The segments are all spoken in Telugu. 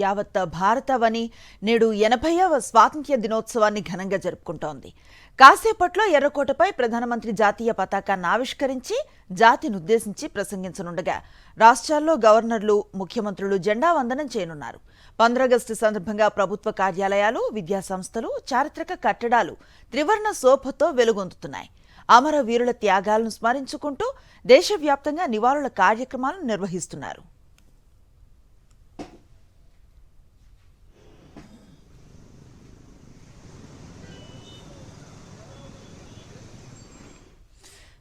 యావత్ భారతావని నేడు 80వ స్వాతంత్ర్య దినోత్సవాన్ని ఘనంగా జరుపుకుంటోంది. కాసేపట్లో ఎర్రకోటపై ప్రధానమంత్రి జాతీయ పతాకాన్ని ఆవిష్కరించి జాతినుద్దేశించి ప్రసంగించనుండగా రాష్ట్రాల్లో గవర్నర్లు, ముఖ్యమంత్రులు జెండా వందనం చేయనున్నారు. 15 ఆగస్టు సందర్భంగా ప్రభుత్వ కార్యాలయాలు, విద్యాసంస్థలు, చారిత్రక కట్టడాలు త్రివర్ణ శోభతో వెలుగొందుతున్నాయి. అమరవీరుల త్యాగాలను స్మరించుకుంటూ దేశవ్యాప్తంగా నివాళుల కార్యక్రమాలను నిర్వహిస్తున్నారు.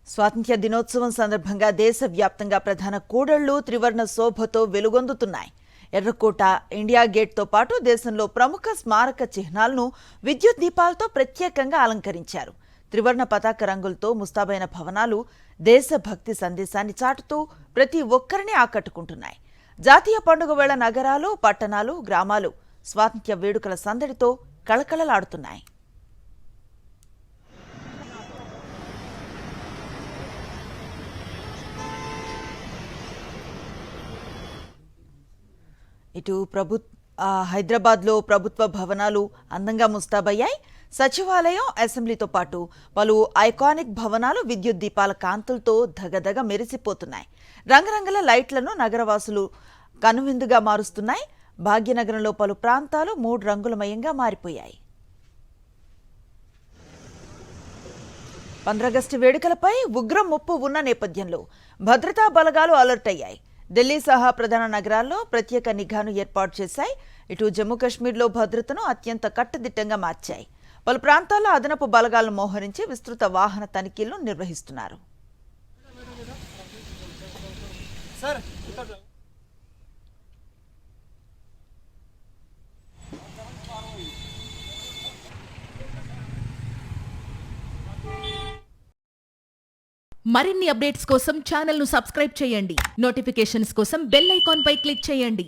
స్వాతంత్ర్య దినోత్సవం సందర్భంగా దేశవ్యాప్తంగా ప్రధాన కూడళ్లు త్రివర్ణ శోభతో వెలుగొందుతున్నాయి. ఎర్రకోట, ఇండియా గేట్తో పాటు దేశంలో ప్రముఖ స్మారక చిహ్నాలను విద్యుత్ దీపాలతో ప్రత్యేకంగా అలంకరించారు. త్రివర్ణ పతాక రంగులతో ముస్తాబైన భవనాలు దేశభక్తి సందేశాన్ని చాటుతూ ప్రతి ఒక్కరిని ఆకట్టుకుంటున్నాయి. జాతీయ పండుగ వేళ నగరాలు, పట్టణాలు, గ్రామాలు స్వాతంత్ర్య వేడుకల సందడితో కళకళలాడుతున్నాయి. ఇటు హైదరాబాద్లో ప్రభుత్వ భవనాలు అందంగా ముస్తాబయ్యాయి. సచివాలయం, అసెంబ్లీతో పాటు పలు ఐకానిక్ భవనాలు విద్యుత్ దీపాల కాంతులతో ధగధగ మెరిసిపోతున్నాయి. రంగురంగుల లైట్లను నగరవాసులు కనువిందుగా మారుస్తున్నాయి. భాగ్యనగరంలో పలు ప్రాంతాలు 3 రంగులమయంగా మారిపోయాయి. 15 ఆగస్టు వేడుకలపై ఉగ్ర ముప్పు ఉన్న నేపథ్యంలో భద్రతా బలగాలు అలర్ట్ అయ్యాయి. ఢిల్లీ సహా ప్రధాన నగరాల్లో ప్రత్యేక నిఘాను ఏర్పాటు చేశాయి. ఇటు జమ్మూ కాశ్మీర్లో భద్రతను అత్యంత కట్టుదిట్టంగా మార్చాయి. పలు ప్రాంతాల్లో అదనపు బలగాలను మోహరించి విస్తృత వాహన తనిఖీలను నిర్వహిస్తున్నారు. మరిన్ని అప్డేట్స్ కోసం ఛానల్ ను సబ్స్క్రైబ్ చేయండి. నోటిఫికేషన్స్ కోసం బెల్ ఐకాన్ పై క్లిక్ చేయండి.